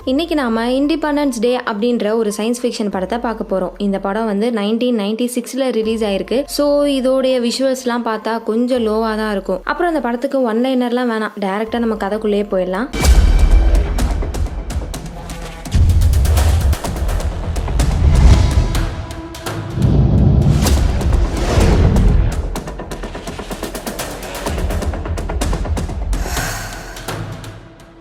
இன்னைக்கு நாம independence day அப்படின்ற ஒரு சயின்ஸ் ஃபிக்ஷன் படத்தை பார்க்க போறோம். இந்த படம் வந்து 1996ல ரிலீஸ் ஆயிருக்கு. ஸோ இதோடைய விஷுவல்ஸ்லாம் பார்த்தா கொஞ்சம் லோவா தான் இருக்கும். அப்புறம் அந்த படத்துக்கு ஒன் லைனர்லாம் வேணாம், டைரக்டா நம்ம கதைக்குள்ளேயே போயிடலாம்.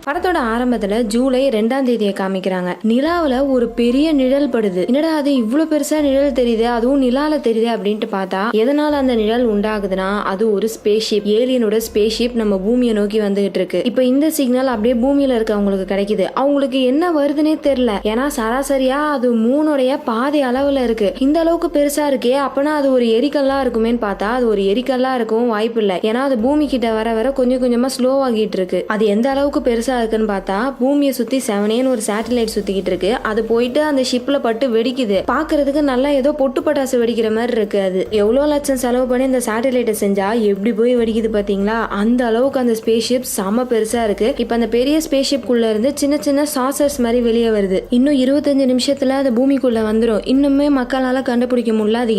படத்தோட ஆரம்பத்துல ஜூலை 2ஆம் தேதியை காமிக்கிறாங்க. நிலாவுல ஒரு பெரிய நிழல் படுது. என்னடா அது இவ்வளவு பெருசா நிழல் தெரியுது, அதுவும் நிலால தெரியுது அப்படின்ட்டு பார்த்தா எதனால அந்த நிழல் உண்டாகுதுன்னா அது ஒரு ஸ்பேஸ்ஷிப், ஏலியனோட ஸ்பேஸ்ஷிப் நம்ம பூமியை நோக்கி வந்துகிட்டு இருக்கு. இப்ப இந்த சிக்னல் அப்படியே பூமியில இருக்கவங்களுக்கு கிடைக்குது. அவங்களுக்கு என்ன வருதுன்னே தெரியல. ஏன்னா சராசரியா அது மூணுடைய பாதி அளவுல இருக்கு. இந்த அளவுக்கு பெருசா இருக்கே, அப்பனா அது ஒரு எரிக்கல்லா இருக்குமேன்னு பார்த்தா அது ஒரு எரிக்கல்லா இருக்கவும் வாய்ப்பு இல்லை. ஏன்னா அது பூமி கிட்ட வர வர கொஞ்சம் கொஞ்சமா ஸ்லோ ஆகிட்டு இருக்கு. அது எந்த அளவுக்கு பெருசா இருக்குன்னு பார்த்தா பூமியை சுத்தி 7 ஒரு சேட்டலைட் சுத்திக்கிட்டு இருக்கு. அது போயிட்டு அந்த ஷிப்ல பட்டு வெடிக்குது. பாக்குறதுக்கு நல்லா ஏதோ பொட்டு பட்டாசு வெடிக்கிற மாதிரி இருக்கு. அது எவ்வளவு லட்சம் செலவு பண்ணி இந்த சேட்டலைட்டை செஞ்சா எப்படி போய் வெடிக்குது பாத்தீங்களா? அந்த அளவுக்கு அந்த ஸ்பேஸ்ஷிப் செம பெருசா இருக்கு. இப்ப அந்த பெரிய ஸ்பேஸ்ஷிப்குள்ள இருந்து சின்ன சின்ன சாசர்ஸ் மாதிரி வெளியே வருது. இன்னும் 25 நிமிஷத்துல அது பூமிக்குள்ள வந்துடும். இன்னுமே மக்களால கண்டுபிடிக்க முடியல அது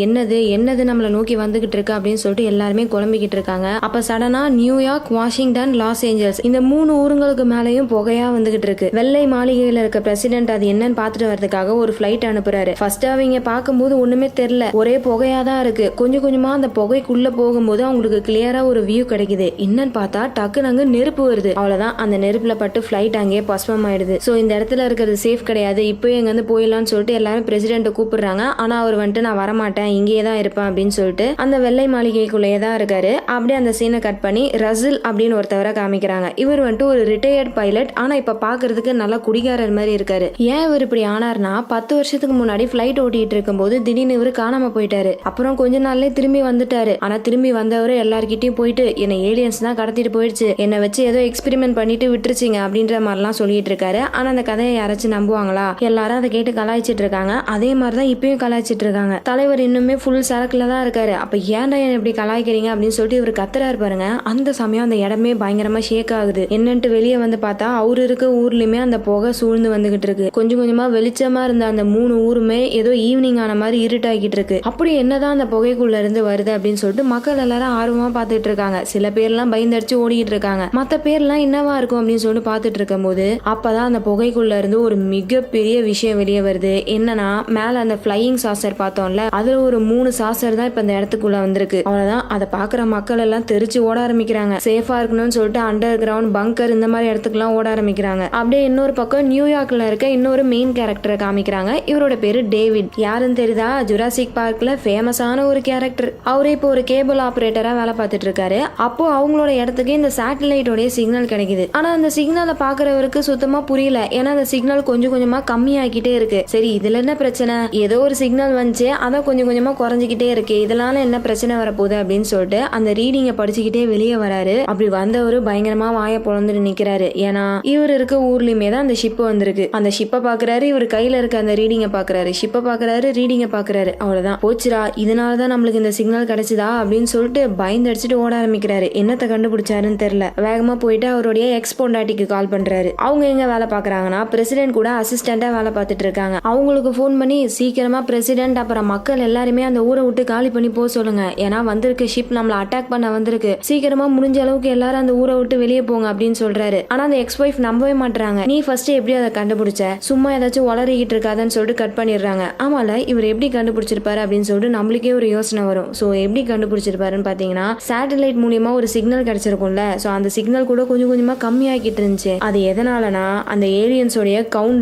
என்னது நம்மள நோக்கி வந்துகிட்டு இருக்கு அப்படின்னு சொல்லிட்டு எல்லாருமே குழம்பிக்கிட்டு இருக்காங்க. அப்ப சடனா நியூயார்க், வாஷிங்டன், லாஸ் ஏஞ்சல்ஸ் இந்த 3 ஊருங்களுக்கு மேலேயும் புகையா வந்துகிட்டு இருக்கு. வெள்ளை மாளிகையில இருக்க பிரசிடென்ட் அது என்னன்னு பாத்துட்டு வரதுக்காக ஒரு பிளைட் அனுப்புறாரு. ஃபர்ஸ்ட் அவங்க பார்க்கும்போது ஒண்ணுமே தெரியல, ஒரே புகையா தான் இருக்கு. கொஞ்சம் கொஞ்சமா அந்த புகைக்குள்ள போகும்போது அவங்களுக்கு கிளியரா ஒரு வியூ கிடைக்குது. என்னன்னு பார்த்தா டக்குனு அங்க நெருப்பு வருது. அவ்வளவுதான், அந்த நெருப்புல பட்டு பிளைட் அங்கேயே பஸ்பம் ஆயிடுது. சோ இந்த இடத்துல இருக்கிறது சேஃப் கிடையாது, இப்போ எங்க வந்து போயிடலாம்னு சொல்லிட்டு எல்லாரும் பிரசிடென்ட் கூப்பிடுறாங்க. ஆனா அவர் வந்துட்டு நான் வரமாட்டேன், இங்கேயே தான் இருப்பேன் அப்படின்னு சொல்லிட்டு அந்த வெள்ளை மாளிகைக்குள்ளேயே தான் இருக்காரு. அப்படியே அந்த சீனை கட் பண்ணி ரசில் அப்படின்னு ஒருத்தவரை காமிக்கிறாங்க. இவர் வந்துட்டு ஒரு ரிட்டையர்ட் பைலட். ஆனா இப்ப பாக்குறதுக்கு நல்லா குடிகாரர் மாதிரி இருக்காரு. ஏன் இவர் இப்படி ஆனார்னா 10 வருஷத்துக்கு முன்னாடி பிளைட் ஓட்டிட்டு இருக்கும் போது திடீர்னு இவர் காணாம போயிட்டாரு. அப்புறம் கொஞ்ச நாள்லயே திரும்பி வந்துட்டாரு. ஆனா திரும்பி வந்தவரு எல்லார்கிட்டயும் போயிட்டு என்ன ஏலியன்ஸ் தான் கடத்திட்டு போயிடுச்சு, என்னை வச்சு ஏதோ எக்ஸ்பெரிமெண்ட் பண்ணிட்டு விட்டுருச்சிங்க அப்படின்ற மாதிரிலாம் சொல்லிட்டு இருக்காரு. ஆனா அந்த கதையை யாராச்சும் நம்புவாங்களா? எல்லாரும் அதை கேட்டு கலாய்ச்சிட்டு இருக்காங்க. அதே மாதிரிதான் இப்பயும் கலாய்ச்சிட்டு இருக்காங்க. தலைவர் இன்னுமே ஃபுல் சரக்குல தான் இருக்காரு. அப்ப ஏன்டா என்ன இப்படி கலாய்க்கிறீங்க அப்படின்னு சொல்லிட்டு இவர் கத்துறாரு பாருங்க. அந்த சமயம் அந்த இடமே பயங்கரமா ஷேக் ஆகுது. என்னன்ட்டு வெளியே வந்து பார்த்தா அவரு இருக்க ஊர்லயுமே அந்த புகை சூழ்ந்து வந்துகிட்டு இருக்கு. கொஞ்சம் கொஞ்சமா வெளிச்சமா இருந்த அந்த 3 ஊருமே ஏதோ ஈவினிங் ஆன மாதிரி இருட்டாகிட்டு இருக்கு. அப்படி என்னதான் அந்த புகைக்குள்ள இருந்து வருது அப்படின்னு சொல்லிட்டு மக்கள் எல்லாரும் ஆர்வமா பாத்துட்டு இருக்காங்க. சில பேர்லாம் பயந்தடிச்சு ஓடிக்கிட்டு இருக்காங்க. மத்த பேர்லாம் என்னவா இருக்கும் அப்படின்னு சொல்லிட்டு பாத்துட்டு இருக்கும் போது அப்பதான் அந்த புகைக்குள்ள இருந்து ஒரு மிகப்பெரிய விஷயம் வெளியே வருது. என்னன்னா மேல அந்த பிளையிங் சாசர் பார்த்தோம்ல, அதுல ஒரு 3 சாசர் தான் இப்ப இந்த இடத்துக்குள்ள வந்திருக்கு. அவ்வளவுதான், அதை பாக்குற மக்கள் எல்லாம் தெரிச்சு ஓட ஆரம்பிக்கிறாங்க. சேஃபா இருக்கணும்னு சொல்லிட்டு அண்டர் கிரவுண்ட் பங்கர் இந்த மாதிரி இடத்துக்குலாம் ஓட ஆரம்பிக்கிறாங்க. அப்படியே இன்னொரு பக்கம் நியூயார்க்ல இருக்க இன்னொரு மெயின் கேரக்டரை காமிக்கிறாங்க. இவரோட பேரு டேவிட். யாருன்னு தெரியுதா? ஜுராசிக் பார்க்ல ஃபேமஸான ஒரு கேரக்டர். அவரே இப்போ ஒரு கேபிள் ஆபரேட்டரா வேலை பார்த்துட்டு இருக்காரு. அப்போ அவங்களோட இடத்துக்கு இந்த சேட்டலைட்டோட சிக்னல் கிடைக்குது. ஆனா அந்த சிக்னலை பாக்குறவருக்கு சுத்தமா புரியல. ஏன்னா அந்த சிக்னல் கொஞ்சம் கொஞ்சமா கம்மியாகிட்டே இருக்கு. சரி இதுல என்ன பிரச்சனை, ஏதோ ஒரு சிக்னல் வந்துச்சு அதான் கொஞ்சம் கொஞ்சமா குறைஞ்சிக்கிட்டே இருக்கு, இதனால என்ன பிரச்சனை வரப்போகுது அப்படின்னு சொல்லிட்டு அந்த ரீடிங்கை படிச்சுக்கிட்டே வெளியே வராரு. அப்படி வந்தவரு பயங்கரமா வாய பொழந்துட்டு நிக்கிறாரு. ஏன்னா இவர் இருக்க ஊர்லயுமே தான் அந்த ஷிப் வந்திருக்கு. அந்த ஷிப்பை பாக்குறாரு, இவர் கையில இருக்க அந்த ரீடிங்கை பாக்குறாரு, ஷிப்பை பாக்குறாரு, ரீடிங்கை பாக்குறாரு. அவ்வளவுதான், போச்சுரா இதனாலதான் நம்மளுக்கு இந்த சிக்னல் கிடைச்சதா அப்படின்னு சொல்லிட்டு பயந்தடிச்சுட்டு ஓட ஆரம்பிக்கிறாரு. என்னத்தை கண்டுபிடிச்சாருன்னு தெரியல. வேகமா போயிட்டு அவருடைய எக்ஸ் பொண்டாட்டிக்கு கால் பண்றாரு. அவங்க எங்க வேலை பாக்குறாங்கன்னா பிரசிடென்ட் கூட அசிஸ்டண்டா வேலை பார்த்துட்டு இருக்காங்க. அவங்களுக்கு போன் பண்ணி சீக்கிரமா பிரசிடென்ட் அப்புறம் மக்கள் எல்லாருமே அந்த ஊரை விட்டு காலி பண்ணி போக சொல்லுங்க, ஏன்னா வந்திருக்க ஷிப் நம்மள அட்டாக் பண்ண வந்திருக்கு, சீக்கிரமா முடிஞ்ச அளவுக்கு எல்லாரும் அந்த ஊரை விட்டு வெளியே போங்க அப்படின்னு சொல்றாரு. ஆனா அந்த எக்ஸ் ஒய்ஃப் நம்பவே மாட்டாங்க. நீ ஃபர்ஸ்ட் எப்படி அதை கண்டுபிடிச்ச, சும்மா ஏதாச்சும் வளரிக்கிட்டு இருக்காதுன்னு சொல்லிட்டு கட் பண்ணிடுறாங்க. ஆமால இவர் எப்படி கண்டுபிடிச்சிருப்பாரு அப்படின்னு சொல்லிட்டு நம்மளுக்கே ஒரு யோசனை வரும். சோ எப்படி கண்டுபிடிச்சிருப்பாருன்னு பாத்தீங்கன்னா சேட்டலைட் மூலியமா ஒரு சிக்னல் கிடைச்சிருக்கும்ல, சோ அந்த சிக்னல் கூட கொஞ்சம் கொஞ்சமா கம்மியாகிட்டு இருந்துச்சு. அது எதனாலனா அந்த ஏலியன்ஸோடைய கவுண்ட்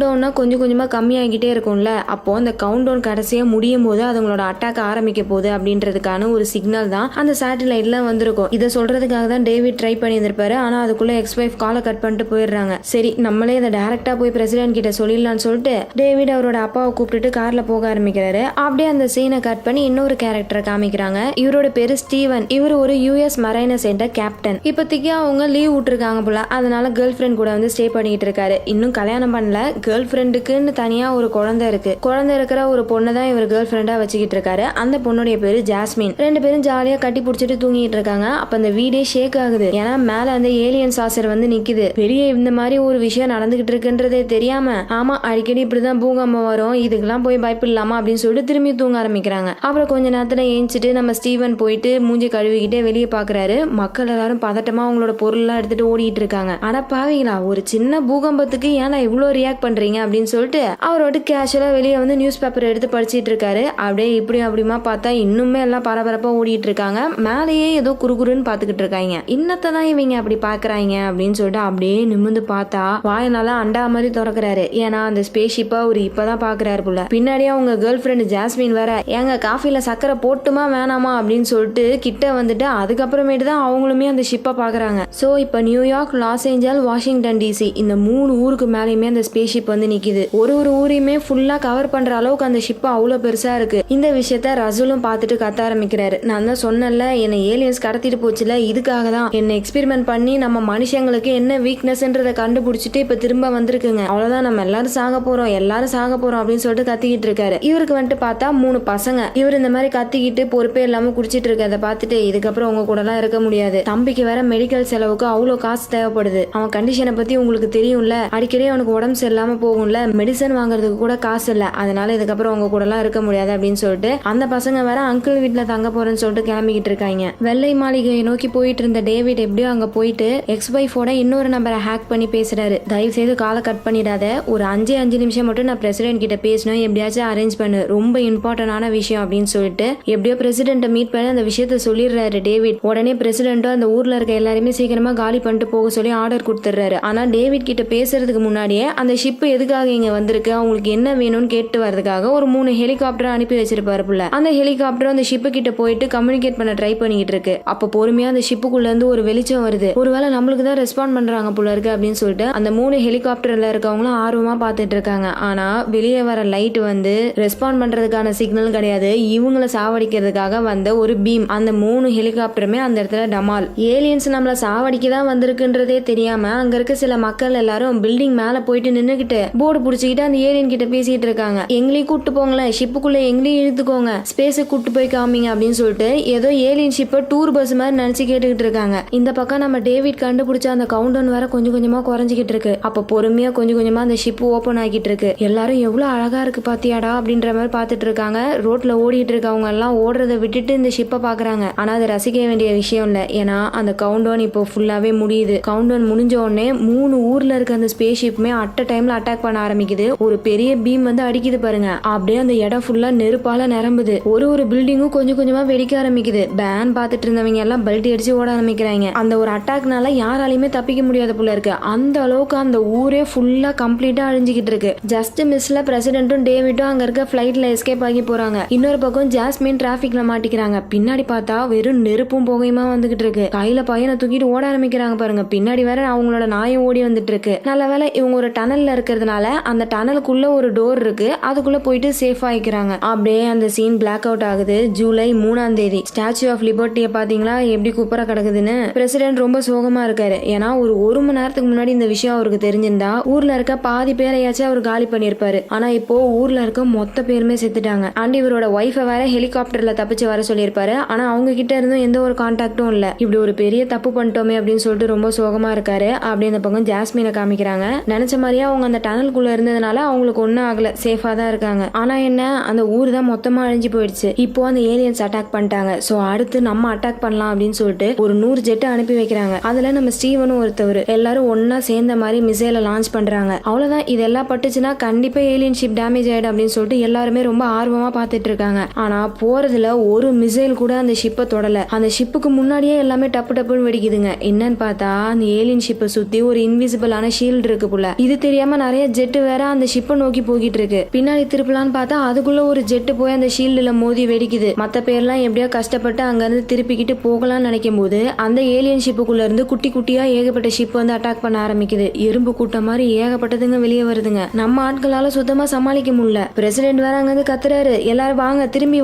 டவுன்னா கொஞ்சம் கொஞ்சமா கம்மியாகிட்டே இருக்கும்ல, அப்போ அந்த கவுண்ட் டவுன் கடைசியா முடியும் போது அதுங்களோட அட்டாக் ஆரம்பிக்க போகுது அப்படின்றதுக்கான ஒரு சிக்னல் தான் அந்த சேட்டலைட்ல வந்திருக்கும். இதை சொல்றதுக்காக தான் டேவிட் ட்ரை பண்ணி இருந்திருப்பாரு. ஆனா அதுக்குள்ள எக்ஸ் ஒய்ஃப் காலை கட் பண்ணிட்டு போயிடுறாங்க. சரி நம்மளே இதை டைரக்டா போய் பிரசிடென்ட் கிட்ட சொல்லிடலாம்னு சொல்லிட்டு டேவிட் அவரோட அப்பாவை கூப்பிட்டுட்டு கார்ல போக ஆரம்பிக்கிறாரு. அப்படியே அந்த சீனை கட் பண்ணி இன்னொரு கேரக்டரை காமிக்கிறாங்க. இவரோட பேரு ஸ்டீவன். இவர் ஒரு யூஎஸ் மரைனை சேர்ந்த கேப்டன். இப்போதைக்கு அவங்க லீவ் விட்டுருக்காங்க போல, அதனால கேர்ள் ஃப்ரெண்ட் கூட வந்து ஸ்டே பண்ணிட்டு இருக்காரு. இன்னும் கல்யாணம் பண்ணல. கேர்ள் ஃப்ரெண்டுக்குன்னு தனியா ஒரு குழந்தை இருக்கு. குழந்தை இருக்கிற ஒரு பொண்ணை தான் இவர் கேர்ள் ஃப்ரெண்டா வச்சுக்கிட்டு இருக்காரு. அந்த பொண்ணுடைய பேரு ஜாஸ்மின். 2 பேரும் ஜாலியா கட்டி பிடிச்சிட்டு தூங்கிட்டு இருக்காங்க. அப்ப அந்த வீடே ஷேக் ஆகுது. ஏன்னா மேல அந்த ஏலியன் சாசர் வந்து நிக்குது. வெளியே இந்த மாதிரி ஒரு விஷயம் நடந்துகிட்டு இருக்குன்றதே தெரியாம ஆமா அடிக்கடி இப்படிதான் பூகம்பம் வரும், இதுக்கெல்லாம் போய் பயப்படலாமா அப்படின்னு சொல்லிட்டு திரும்பி தூங்க ஆரம்பிக்கிறாங்க. அப்புறம் கொஞ்ச நேரத்துல ஏஞ்சிட்டு நம்ம ஸ்டீவன் போயிட்டு மூஞ்சி கழுவிக்கிட்டே வெளியே பாக்குறாரு. மக்கள் எல்லாரும் பதட்டமா அவங்களோட பொருள் எல்லாம் எடுத்துட்டு ஓடிட்டு இருக்காங்க. ஆனா பாவீங்களா, ஒரு சின்ன பூகம்பத்துக்கு ஏன்னா இவ்வளவு ரியாக்ட் பண்றீங்க அப்படின்னு சொல்லிட்டு அவரோட கேஷுவலா வெளியே வந்து நியூஸ் பேப்பர் எடுத்து படிச்சிட்டு இருக்காரு. அப்படியே இப்படியும் அப்படிமா பார்த்தா இன்னுமே எல்லாம் பரபரப்பா ஓடிட்டு இருக்காங்க. மேலேயே ஏதோ குறுகுறுன்னு பாத்துக்கிட்டு இருக்காங்க. இன்னத்தான் இவங்க அப்படி பாக்குறாங்க அப்படின்னு சொல்லிட்டு அப்படியே நிமிந்து பார்த்தா வாயினால அண்டா மாதிரி திறக்கிறாரு. ஏன்னா அந்த ஸ்பேஸ்ஷிப்பா ஒரு இப்பதான் பாக்குறாரு போல. பின்னாடியே அவங்க கேர்ள் ஃபிரெண்ட் ஜாஸ்மின் வேற எங்க காஃபில சக்கரை போட்டுமா வேணாமா அப்படின்னு சொல்லிட்டு கிட்ட வந்துட்டு அதுக்கப்புறமேட்டு தான் அவங்களுமே அந்த ஷிப்பை பாக்குறாங்க. சோ இப்ப New York, Los Angeles, Washington DC இந்த 3 ஊருக்கு மேலேயுமே அந்த ஸ்பேஸ் ஷிப் வந்து நிக்குது. ஒரு ஊரையுமே ஃபுல்லா கவர் பண்ற அளவுக்கு அந்த ஷிப் அவ்வளவு பெருசா இருக்கு. இந்த விஷயத்த ரசூலும் பார்த்துட்டு கத்த ஆரம்பிக்கிறாரு. நான் தான் சொன்னல, என்னை ஏலியன்ஸ் கடத்திட்டு போச்சுல, இதுக்காக தான் என்ன எக்ஸ்பெரிமெண்ட் பண்ணி நம்ம மனுஷங்களுக்கு என்ன வீக்னஸ்ன்றதை கண்டுபிடிச்சிட்டு இப்ப திரும்ப வந்திருக்குங்க. அவ்வளவுதான், நம்ம எல்லாரும் சாக போறோம் அப்படின்னு சொல்லிட்டு கத்திக்கிட்டு இருக்காரு. இவருக்கு வந்துட்டு பார்த்தா 3 பசங்க. இவர் இந்த மாதிரி கத்திக்கிட்டு பொறுப்பே இல்லாம குடிச்சிட்டு இருக்கதை பார்த்துட்டு இதுக்கப்புறம் உங்க கூட எல்லாம் இருக்க முடியாது, தம்பிக்கு வேற மெடிக்கல் செலவுக்கு அவ்வளவு காசு தேவைப்படுது, அவன் கண்டிஷனை பத்தி உங்களுக்கு தெரியும்ல, அடிக்கடி அவனுக்கு உடம்பு சரியில்லாம போகும்ல, மெடிசன் வாங்குறதுக்கு கூட காசு இல்ல, அதனால இதுக்கப்புறம் உங்க கூட எல்லாம் இருக்க முடியாது அப்படின்னு சொல்லிட்டு அந்த பசங்க வேற அங்கிள் வீட்டுல தங்க போறேன்னு சொல்லிட்டு கிளம்பிக்கிட்டு இருக்காங்க. வெள்ளை மாளிகையை நோக்கி போயிட்டு இருந்த டேவிட் எப்படியோ அங்க போயிட்டு எக்ஸ் வைஃபோட இன்னொரு நம்பரை ஹேக் பண்ணி பேசுறாரு. தயவு செய்து காலை கட் பண்ணிடாத, ஒரு 5 நிமிஷம் மட்டும் நான் பிரசிடென்ட் கிட்ட பேசணும், எப்படியாச்சும் அரேஞ்ச் பண்ணு, ரொம்ப இம்பார்ட்டன்டான விஷயம் அப்படின்னு சொல்லிட்டு எப்படியோ பிரசிடென்ட்டை மீட் பண்ணி அந்த விஷயத்த சொல்லிடுறாரு டேவிட். உடனே பிரசிடென்ட்டும் அந்த ஊர்ல இருக்க எல்லாருமே சீக்கிரமா காலி பண்ணிட்டு போக சொல்லி ஆர்டர் கொடுத்துறாரு. ஆனா டேவிட் கிட்ட பேசுறதுக்கு முன்னாடியே அந்த ஷிப் எதுக்காக இங்க வந்திருக்கு, அவங்களுக்கு என்ன வேணும்னு கேட்டு வரதுக்காக ஒரு 3 ஹெலிகாப்டர் அனுப்பி வச்சிருப்பாரு புள்ள. அந்த ஹெலிகாப்டர் அந்த ஷிப்பு கிட்ட போயிட்டு கம்யூனிகேட் பண்ண ட்ரை பண்ணிட்டு இருக்கு. அப்ப பொறுமையா அந்த ஷிப்புக்குள்ள இருந்து ஒரு வெளிச்சம் வருது. ஒருவேளை நம்மளுக்கு தான் ரெஸ்பாண்ட் பண்றாங்க போல இருக்கு அப்படின்னு சொல்லிட்டு அந்த 3 ஹெலிகாப்டர்ல இருக்கவங்களும் ஆர்வமா பாத்துட்டு இருக்காங்க. ஆனா வெளியே வர லைட் வந்து ரெஸ்பாண்ட் பண்றதுக்கான சிக்னல் கிடையாது, இவங்களை சாவடிக்கிறதுக்காக வந்த ஒரு பீம். அந்த 3 ஹெலிகாப்டருமே அந்த இடத்துல டமால். ஏலியன்ஸ் நம்மள சாவடிக்க தான் வந்திருக்குன்றதே தெரியாம அங்க இருக்க சில மக்கள் எல்லாரும் பில்டிங் மேல போயிட்டு நின்னுகிட்டு போர்டு புடிச்சுக்கிட்டு அந்த ஏலியன் கிட்ட பேசிட்டு இருக்காங்க. எங்களையும் கூட்டு போங்களேன், ஷிப்புக்குள்ள எங்களையும் இழுத்துக்கோங்க, ஸ்பேஸை கூட்டு போய் காமிங்க அப்படின்னு சொல்லிட்டு ஏதோ ஏலியன் ஷிப்பை டூர் பஸ் மாதிரி நினைச்சு கேட்டுக்கிட்டு இருக்காங்க. இந்த பக்கம் நம்ம டேவிட் கண்டுபிடிச்ச அந்த கவுண்டவுன் வேற கொஞ்சம் கொஞ்சமா குறைஞ்சிக்கிட்டு இருக்கு. அப்ப பொறுமையா கொஞ்சம் கொஞ்சமா அந்த ஷிப் ஓபன் ஆகிட்டு இருக்கு. எல்லாரும் எவ்வளவு அழகா இருக்கு பாத்தியாடா அப்படின்ற மாதிரி பாத்துட்டு இருக்காங்க. ரோட்ல ஓடிட்டு இருக்கவங்க எல்லாம் ஓடுறத விட்டுட்டு இந்த ஷிப்பை பாக்குறாங்க. ஆனா அது ரசிக்க வேண்டிய விஷயம் இல்ல, ஏன்னா அந்த கவுண்டவுன் இப்போ ஃபுல்லாவே முடியுது. கவுண்டவுன் முடிஞ்ச உடனே 3 ஊர்ல இருக்க அந்த ஸ்பேஸ் ஷிப்புமே அட் அ டைம்ல அட்டாக் பண்ண ஆரம்பிக்குது. ஒரு பெரிய பீம் வந்து அடிக்குது பாருங்க, அப்படியே அந்த இடம் ஃபுல்லா நெருப்பால நிரம்புது. ஒரு பில்டிங்கும் கொஞ்சம் கொஞ்சமா வெடிக்க ஆரம்பிக்குது. பேன் பாத்துட்டு இருந்தவங்க எல்லாம் பல்ட்டி அடிச்சு ஓட ஆரம்பிக்கிறாங்க. அந்த ஒரு அட்டாக்னால யாராலையுமே தப்பிக்க முடியாத போல இருக்கு. அந்த அளவுக்கு அந்த ஊரே ஃபுல்லா கம்ப்ளீட்டா அழிஞ்சுக்கிட்டு இருக்கு. ஜஸ்ட் மிஸ்ல பிரசிடென்ட்டும் டேவிடும் அங்க இருக்க பிளைட்ல எஸ்கேப் ஆகி போறாங்க. இன்னொரு பக்கம் ஜாஸ்மின் டிராபிக்ல மாட்டிக்கிறாங்க. பின்னாடி பார்த்தா வெறும் நெருப்பும் புகையுமா வந்துகிட்டு இருக்கு. கையில பையனை தூக்கிட்டு ஓட ஆரம்பிக்கிறாங்க பாருங்க. பின்னாடி வேற அவங்களோட நாயம் ஓடி வந்துட்டு இருக்கு. நல்ல வேளை இவங்க ஒரு டனல்ல இருக்கிறதுனால அந்த டனலுக்குள்ள ஒரு டோர் இருக்கு, அதுக்குள்ள போயிட்டு சேஃப் ஆயிக்கிறாங்க. அப்படியே அந்த சீன் பிளாக் அவுட் ஆகுது. ஜூலை 3 ஸ்டாச்சு ஆஃப் லிபர்ட்டியை பாத்தீங்களா எப்படி குப்பரா கிடக்குதுன்னு. பிரசிடென்ட் ரொம்ப சோகமா இருக்காரு. ஏன்னா ஒரு மணி நேரத்துக்கு முன்னாடி இந்த விஷயம் அவருக்கு தெரிஞ்சிருந்தா ஊர்ல இருக்க பாதி பேரையாச்சும் அவர் காலி பண்ணிருப்பாரு. ஆனா இப்போ ஊர்ல இருக்க மொத்த பேருமே செத்துட்டாங்க. அண்ட் இவரோட ஒய்ஃபை வேற ஹெலிகாப்டர்ல தப்பிச்சு வர சொல்லியிருப்பாரு. ஆனா அவங்க கிட்ட இருந்தும் எந்த ஒரு கான்டாக்டும் இல்ல. இப்படி ஒரு பெரிய தப்பு பண்ணிட்டோமே அப்படின்னு சொல்லிட்டு ரொம்ப சோகமா இருக்காரு. அப்படி இந்த பக்கம் ஜாஸ்மினை காமிக்கிறாங்க. நினைச்ச மாதிரியே அவங்க அந்த டனலுக்குள்ள இருந்ததுனால அவங்களுக்கு ஒன்னும் ஆகல, சேஃபா தான் இருக்காங்க. ஆனா என்ன, அந்த ஊர் தான் மொத்தமா அழிஞ்சு போயிடுச்சு. இப்போ அந்த ஏலியன்ஸ் அட்டாக் பண்ணிட்டாங்க. சோ அடுத்து நம்ம அட்டாக் பண்ணலாம் அப்படின்னு சொல்லிட்டு ஒரு 100 ஜெட் அனுப்பி வைக்கிறாங்க. அதுல நம்ம ஸ்டீவனும் ஒருத்தவர் எல்லாரும் ஒன்னா சேர்ந்த மாதிரி மிசைல லான்ச் பண்றாங்க. அவ்வளவுதான், இதெல்லாம் பட்டுச்சுன்னா கண்டிப்பா ஏலியன் ஷிப் டேமேஜ் ஆயிடும் அப்படின்னு சொல்லிட்டு எல்லாருமே ரொம்ப ஆர்வமா பாத்துட்டு இருக்காங்க. ஆனா போறதுல ஒரு மிசைல் கூட அந்த ஷிப்பை தொடல. அந்த ஷிப்புக்கு முன்னாடியே எல்லாமே டப்பு டப்புன்னு வெடிக்குதுங்க. என்னன்னு பார்த்தா அந்த ஏலியன் ஷிப்பை சுத்தி ஒரு இன்விசிபிளான ஷீல்டு இருக்கு போல. இது தெரியாம நிறைய ஜெட் வேற அந்த ஷிப்பை நோக்கி போகிட்டு இருக்கு. பின்னாடி திருப்பலான்னு பார்த்தா அதுக்குள்ள ஒரு ஜெட் போய் அந்த ஷீல்டுல மோதி வெடிக்குது. மத்த பேர்லாம் எப்படியோ கஷ்டப்பட்டு அங்க இருந்து திருப்பிக்கிட்டு போகலாம்னு நினைக்கும் போது அந்த ஏலியன் ஷிப்புக்குள்ள இருந்து குட்டி குட்டியா ஏகப்பட்ட ஷிப் வந்து அட்டாக் பண்ண ஆரம்பிக்குது. எறும்பு கூட்டம் மாதிரி ஏகப்பட்டதுங்க வெளியே வருதுங்க. நம்ம ஆட்களால சுத்தமா சமாளிக்க முடியல. பிரசிடென்ட் வேற அங்க இருந்து கத்துறாரு, எல்லாரும் வாங்க திரும்பி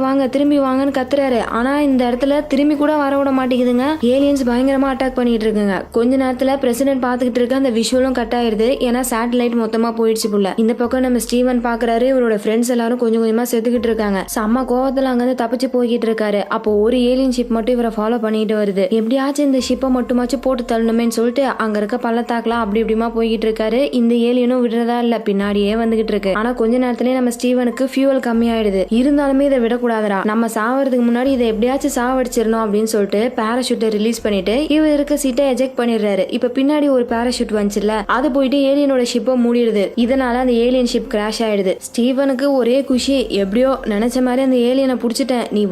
வாங்கன்னு கத்துறாரு. ஆனா இந்த இடத்துல திரும்பி கூட வர விட மாட்டேங்குதுங்க. ஏலியன்ஸ் பயங்கரமா அட்டாக் பண்ணிட்டு இருக்குங்க. கொஞ்ச நேரத்துல பிரசிடென்ட் பாத்துக்கிட்டு இருக்க அந்த விஷுவலும் கட் ஆயிருது. ஏன்னா சேட்டலைட் மொத்தமா போயிடுச்சு போல. இந்த பக்கம் நம்ம ஸ்டீவன் பாக்குறாரு, இவரோட ஃப்ரெண்ட்ஸ் எல்லாரும் கொஞ்சம் கொஞ்சமா செத்துக்கிட்டு இருக்காங்க. செம்ம கோவத்துல அங்க இருந்து தப்பிச்சு போய்கிட்டு இருக்காரு. அப்போ ஒரு ஏலியன் ஷிப் மட்டும் இவரை ஃபாலோ பண்ணிட்டு வருது. எப்படியாச்சும் இந்த ஷிப்பை மட்டுமாச்சும் போட்டு தள்ளணுமேன்னு சொல்லிட்டு அங்க இருக்க பள்ளத்தாக்கலாம் அப்படி இப்படிமா போய்கிட்டு இருக்காரு. இந்த ஏலியனும் விடுறதா இல்ல, பின்னாடியே வந்துகிட்டு இருக்கு. ஆனா கொஞ்ச நேரத்திலேயே நம்ம ஸ்டீவனுக்கு ஃபியூவல் கம்மி ஆயிடுது. இருந்தாலுமே இதை விடக்கூடாதுடா, நம்ம சாவறதுக்கு முன்னாடி இதை எப்படியாச்சும் சாவடிச்சிடணும் அப்படின்னு சொல்லிட்டு பேராஷூட்டை ரிலீஸ் பண்ணிட்டு இவர் இருக்க சீட்டை எஜெக்ட் பண்ணிடுறாரு. இப்ப பின்னாடி ஒரு பேராஷூட் வந்துச்சுல, அது போயிட்டு ஏலியனோட ஷிப்பை மூடிடுது. இதனால அந்த ஏலியன் ஷிப் கிராஷ் ஆயிடுது. ஸ்டீவனுக்கு ஒரே குஷி, எப்படியோ நினைச்ச மாதிரி அந்த ஏலியனை புடிச்சிட்டேன், நீ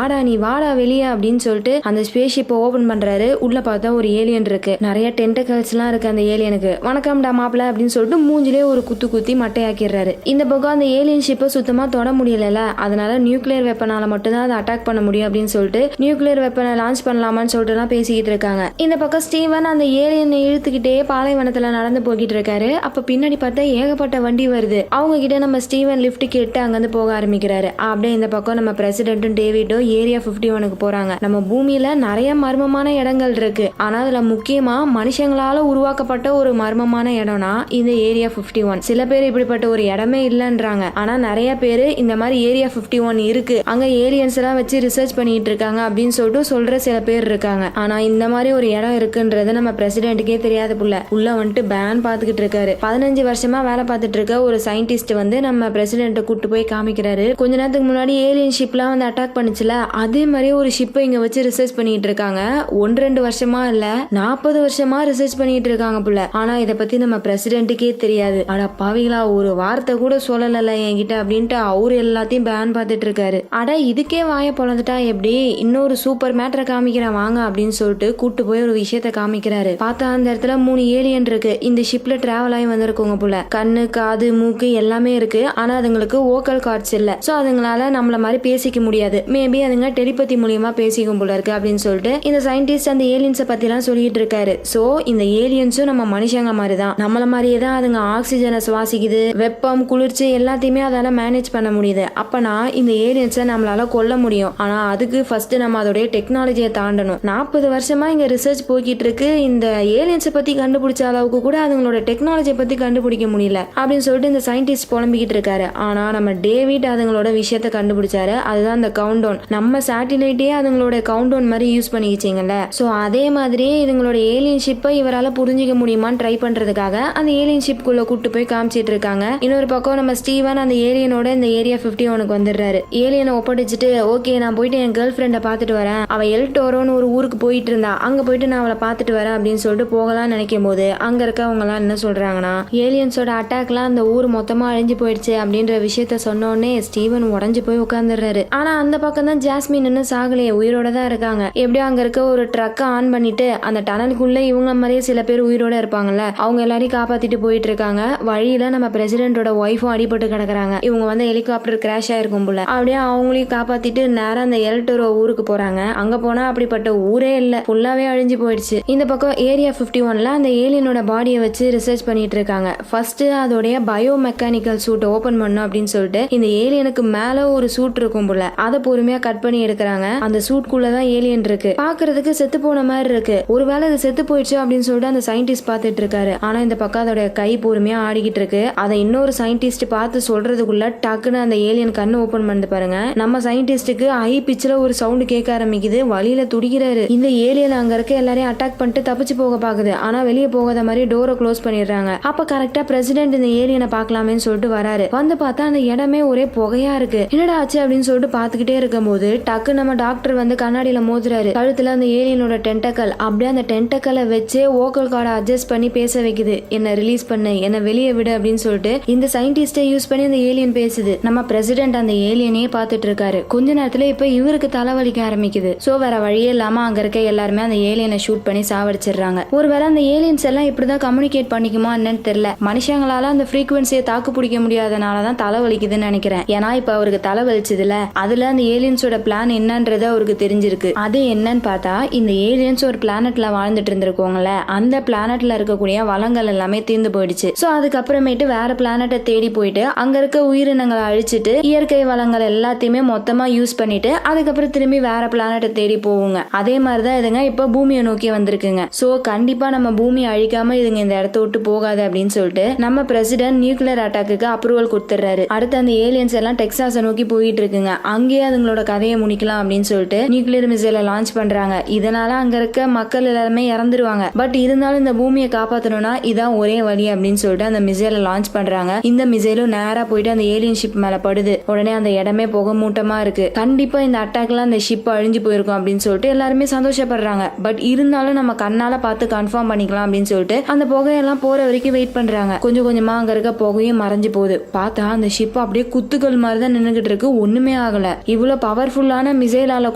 வாடா வெளியே அப்படின்னு சொல்லிட்டு அந்த ஸ்பேஸ் ஷிப்பை ஓபன் பண்றாரு. உள்ள பார்த்தா ஒரு ஏலியன் இருக்கு. நிறைய டென்டக்கல்ஸ் எல்லாம் இருக்கு அந்த ஏலியனுக்கு. வணக்கம்டா மாப்பிள்ள அப்படின்னு சொல்லிட்டு மூஞ்சிலே ஒரு குத்தி மட்டையாக்கிடுறாரு. இந்த பக்கம் அந்த ஏலியன் ஷிப்பை சுத்தமா தொட முடியல, அதனால நியூக்ளியர் வெப்பனால மட்டும்தான் அதை அட்டாக் பண்ண முடியும் அப்படின்னு சொல்லிட்டு நியூக்ளியர் வெப்பனை லான்ச் பண்ணலாமான்னு சொல்லிட்டு பேசிக்கிட்டு இருக்காங்க. இந்த பக்கம் ஸ்டீவன் அந்த ஏலியனை இழுத்துக்கிட்டே பாலைவனத்துல நடந்து போய்கிட்டு இருக்காரு. அப்ப பின்னாடி பார்த்தா ஏகப்பட்ட வண்டி வருது. அவங்க கிட்ட நம்ம ஸ்டீவன் லிஃப்ட் கேட்டு அங்கிருந்து போக ஆரம்பிக்கிறாரு. அப்படியே இந்த பக்கம் நம்ம பிரசிடென்ட்டும் டேவிடும் ஏரியா 51க்கு போறாங்க. நம்ம பூமியில நிறைய மர்மமான இடங்கள் இருக்கு. ஆனா அதுல முக்கியமா மனுஷங்களால உருவாக்கப்பட்ட ஒரு மர்மமான இடம்னா இந்த ஏரியா 51. சில பேர் இப்படிப்பட்ட ஒரு இடமே இல்லைன்றாங்க. ஆனா நிறைய பேரு இந்த மாதிரி ஏரியா 51 இருக்கு, அங்க ஏலியன்ஸ் எல்லாம் வச்சு ரிசர்ச் பண்ணிட்டு இருக்காங்க அப்படின்னு சொல்லிட்டு சொல்ற சில பேர் இருக்காங்க. ஆனா இந்த மாதிரி ஒரு இடம் இருக்குன்றது நம்ம பிரசிடென்ட்டுக்கே தெரியாது புள்ள. உள்ள வந்துட்டு பேன் பாத்துக்கிட்டு இருக்காரு. 15 வருஷமா வேலை பார்த்துட்டு இருக்க ஒரு சயின்டிஸ்ட் வந்து நம்ம பிரசிடென்ட்டை கூட்டு போய் காமிக்கிறாரு. கொஞ்ச நேரத்துக்கு முன்னாடி ஏலியன் ஷிப்லாம் வந்து அட்டாக் பண்ணுச்சுல, அதே மாதிரி ஒரு ஷிப்பை இங்க வச்சு ரிசர்ச் பண்ணிட்டு இருக்காங்க. 1-2 வருஷமா இல்ல, 40 வருஷமா ரிசர்ச் பண்ணிட்டு இருக்காங்க புள்ள. ஆனா இத பத்தி நம்ம பிரசிடென்ட்டுக்கே தெரியாது. அட பாவிகளா, ஒரு வார்த்தை கூட சொல்லல என்கிட்ட அப்படின்ட்டு அவரு எல்லாத்தையும் பேன் பார்த்துட்டு இருக்காரு. அட இதுக்கே வாய பொழந்துட்டா எப்படி, இன்னொரு சூப்பர் மேட்டரை காமிக்கிறேன் வாங்க அப்படின்னு சொல்லிட்டு கூட்டு போய் ஒரு விஷயத்த காமிக்கிறாரு. பார்த்தா அந்த இடத்துல 3 ஏலியன் இருக்கு. இந்த ஷிப்ல டிராவல் ஆகி வந்திருக்கோங்க போல. கண்ணு, காது, மூக்கு எல்லாமே இருக்கு. ஆனா அதுங்களுக்கு வோக்கல் கார்ட்ஸ் இல்ல. சோ அதுங்களால நம்மள மாதிரி பேசிக்க முடியாது. மேபி அதுங்க டெலிபதி மூலியமா பேசிக்கும் போல இருக்கு அப்படின்னு சொல்லிட்டு இந்த சயின்டிஸ்ட் அந்த ஏலியன்ஸை பத்தி எல்லாம் சொல்லிட்டு இருக்காரு. சோ இந்த ஏலியன்ஸும் நம்ம மனுஷங்க மாதிரி தான், நம்மள மாதிரியே தான் அதுங்க ஆக்சிஜனை சுவாசிக்குது. வெப்பம், குளிர்ச்சி எல்லாத்தையுமே அதால மேனேஜ் பண்ண முடியுது. அப்பனா இந்த ஏலியன்ஸை நம்மளால கொல்ல முடியும். ஆனா அதுக்கு ஃபர்ஸ்ட் நம்ம அதோடைய டெக்னாலஜியை தாண்டணும். 40 வருஷமா இங்க ரிசர்ச் போய்கிட்டு இருக்கு. இந்த ஏலியன்ஸை பத்தி கண்டுபிடிச்ச அளவுக்கு கூட அதுங்களோட டெக்னாலஜியை பத்தி கண்டுபிடிக்க முடியல அப்படின்னு சொல்லிட்டு இந்த சயின்டிஸ்ட் புலம்பிக்கிட்டு இருக்காரு. ஆனா நம்ம டேவிட் அதுங்களோட விஷயத்த கண்டுபிடிச்சாரு. அதுதான் அந்த கவுண்ட் டவுன். நம்ம சேட்டிலைட்டே அதுங்களோட கவுண்ட் டவுன் மாதிரி யூஸ் பண்ணிக்கிச்சிங்கல்ல. சோ அதே மாதிரியே இதுங்களோட ஏலியன் ஷிப்பை இவரால புரிஞ்சிக்க முடியுமான்னு ட்ரை பண்றதுக்காக அந்த ஏலியன் ஷிப் குள்ள கூட்டு போய் காமிச்சிட்டு இருக்காங்க. இன்னொரு பக்கம் நம்ம ஸ்டீவன் அந்த ஏலியனோட இந்த ஏரியா 51க்கு வந்துடுறாரு. ஏலியனை ஒப்படைச்சிட்டு, ஓகே நான் போயிட்டு என் கேர்ள் ஃப்ரெண்டை பார்த்துட்டு வரேன், அவ எல்டோரோன்னு ஒரு ஊருக்கு போயிட்டு இருந்தா, அங்க போயிட்டு நான் அவளை பார்த்துட்டு வரேன் அப்படின்னு சொல்லிட்டு போகலாம்னு நினைக்கும் போது அங்க இருக்கவங்க எல்லாம் என்ன சொல்றாங்கன்னா, ஏலியன்ஸோட அட்டாக்லாம் அந்த ஊர் மொத்தமா அழிஞ்சு போயிடுச்சு அப்படின்ற விஷயத்த சொன்னோடனே ஸ்டீவன் உடஞ்சு போய் உட்கார்ந்துடுறாரு. ஆனா அந்த பக்கம் தான் ஜாஸ்மின் இன்னும் சாகலையே, உயிரோட தான் இருக்காங்க. எப்படியும் அங்க இருக்க ஒரு ட்ரக்கை ஆன் பண்ணிட்டு அந்த டனலுக்குள்ள இவங்க மாதிரியே சில பேர் உயிரோட இருப்பாங்கல்ல, அவங்க எல்லாரையும் காப்பாத்திட்டு போயிட்டு இருக்காங்க. வழியில நம்ம பிரசிடென்ட்டோட ஒய்ஃபும் அடிபட்டு கிடக்குறாங்க. இவங்க வந்து ஹெலிகாப்டர் கிராஷ் ஆயிருக்கும் போல. அப்படியே அவங்களையும் காப்பாத்திட்டு நேரம் அந்த எல்டோரோ ஊருக்கு போறாங்க. அங்க போனா அப்படிப்பட்ட ஊரே இல்ல, ஃபுல்லாவே அழிஞ்சு போயிடுச்சு. இந்த பக்கம் ஏரியா 51ல அந்த ஏலியனோட பாடியை வச்சு ரிசர்ச் பண்ணிட்டு இருக்காங்க. ஃபர்ஸ்ட் அதோடைய பயோ மெக்கானிக்கல் சூட் ஓபன் பண்ணும் அப்படின்னு சொல்லிட்டு இந்த ஏலியனுக்கு மேல ஒரு சூட் இருக்கும் போல, அதை பொறுமையா கட் பண்ணி எடுக்கிறாங்க. அந்த சூட்குள்ளதான் ஏலியன் இருக்கு. பாக்குறதுக்கு செத்து போன மாதிரி இருக்கு. ஒருவேளை அது செத்து போயிடுச்சு அப்படின்னு சொல்லிட்டு அந்த சயின்டிஸ்ட் பாத்துட்டு இருக்காரு. ஆனா இந்த பக்கம் அதோட கை பொறுமையா ஆடிக்கிட்டு இருக்கு. அதை இன்னொரு சயின்டிஸ்ட் பார்த்து சொல்றதுக்குள்ள டக்குன்னு அந்த ஏலியன் கண்ணு ஓபன் பண்ணி பாருங்க. நம்ம சயின்டிஸ்டுக்கு ஹை பிச்சில் ஒரு சவுண்ட் கேட்க ஆரம்பிக்குது. வழியில துடிக்கிறாரு. இந்த ஏலியன் அங்க இருக்க எல்லாரையும் அட்டாக் பண்ணிட்டு தப்பிச்சு போக பாக்குது. ஆனா வெளியே போகாத மாதிரி டோரை க்ளோஸ் பண்ணிடுறாங்க. அப்ப கரெக்டா பிரசிடென்ட் இந்த ஏலியனை பாக்கலாமேன்னு சொல்லிட்டு வராரு. வந்து பார்த்தா அந்த இடமே ஒரே புகையா இருக்கு. என்னடா ஆச்சு அப்படின்னு சொல்லிட்டு பாத்துக்கிட்டே இருக்கும் போது டக்கு நம்ம டாக்டர் வந்து கண்ணாடியில மோதுறாரு. கழுத்துல அந்த ஏலியனோட டென்டக்கல், அப்படியே அந்த டென்டக்கலை வச்சே வோக்கல் கார்டை அட்ஜஸ்ட் பண்ணி பேச வைக்குது. என்ன ரிலீஸ் பண்ணு, என்ன வெளியே விடு அப்படின்னு சொல்லிட்டு இந்த சயின்டிஸ்டை யூஸ் பண்ணி அந்த ஏலியன் பேசுது. நம்ம பிரசிடென்ட் அந்த ஏலியனே பாத்துட்டு இருக்காரு. கொஞ்ச நேரத்துல இப்ப இவருக்கு தலைவலிக்க ஆரம்பிக்குது. சோ வேற வழியே இல்லாம அங்க இருக்க எல்லாருமே அந்த ஏலியனை ஷூட் பண்ணி சாவடிச்சிடுறாங்க. ஒருவேளை அந்த ஏலியன்ஸ் எல்லாம் இப்படிதான் கம்யூனிகேட் பண்ணிக்குமா என்னன்னு தெரியல. மனுஷங்களால அந்த ஃப்ரீக்வன்சியை தாக்கு பிடிக்க முடியாதனாலதான் தலைவலிக்குதுன்னு நினைக்கிறேன். ஏன்னா இப்ப அவருக்கு தலைவலிச்சதுல அதுல அந்த ஏலியன்ஸோட பிளான் என்னன்றது அவருக்கு தெரிஞ்சிருக்கு. அது என்னன்னு பார்த்தா, இந்த ஏலியன்ஸ் ஒரு பிளானட்ல வாழ்ந்துட்டு இருந்திருக்கோங்கல்ல, அந்த பிளானட்ல இருக்கக்கூடிய வளங்கள் எல்லாமே தீர்ந்து போயிடுச்சு. சோ அதுக்கப்புறமேட்டு வேற பிளானட்டை தேடி போயிட்டு அங்க இருக்க உயிரினங்களை அழிச்சிட்டு இயற்கை வளங்கள் எல்லாத்தையுமே மொத்தமா யூஸ் பண்ணிட்டு அதுக்கப்புறம் திரும்பி வேற பிளானட்டை தேடி போவோங்க. அதே மாதிரிதான் இதுங்க இப்ப பூமியை நோக்கி வந்திருக்குங்க. சோ கண்டிப்பா நம்ம பூமியை அழிக்காம இதுங்க இந்த இடத்த விட்டு போகாது அப்படின்னு சொல்லிட்டு நம்ம பிரசிடென்ட் நியூக்ளியர் அட்டாக்கு அப்ரூவல் கொடுத்துறாரு. அடுத்து அந்த ஏலியன்ஸ் எல்லாம் டெக்சாஸை நோக்கி போயிட்டு இருக்குங்க. அங்கேயே அதுங்களோட கதையை முடிக்கலாம் அப்படின்னு சொல்லிட்டு நியூக்ளியர் மிசைலை லான்ச் பண்றாங்க. இதனால அங்க இருக்க மக்கள் எல்லாருமே இறந்துருவாங்க. பட் இருந்தாலும் இந்த பூமியை காப்பாற்றணும்னா இதான் ஒரே வழி அப்படின்னு சொல்லிட்டு அந்த மிசைலை லான்ச் பண்றாங்க. இந்த மிசைலும் நேரா போயிட்டு அந்த ஏலியன் ஷிப் மேல படுது. உடனே அந்த இடமே புகை மூட்டமா இருக்கு. கண்டிப்பா இந்த அட்டாக்ல அந்த ஷிப் அழிஞ்சு போயிருக்கும் அப்படின்னு சொல்லிட்டு எல்லாருமே சந்தோஷப்படுறாங்க. பட் இருந்தாலும் நம்ம கண்ணால பார்த்து கன்ஃபார்ம் பண்ணிக்கலாம் அப்படின்னு சொல்லிட்டு அந்த புகையெல்லாம் போற வரைக்கும் வெயிட் பண்றாங்க. கொஞ்சம் கொஞ்சமா அங்க இருக்க புகையும் மறைஞ்சு போகுது. பார்த்தா அந்த ஷிப் அப்படியே குத்துக்கள் மாதிரி தான் நின்னுகிட்டு இருக்கு. ஒண்ணுமே ஆகல. இவ்வளவு பவர்ஃபுல்லான மிசைலால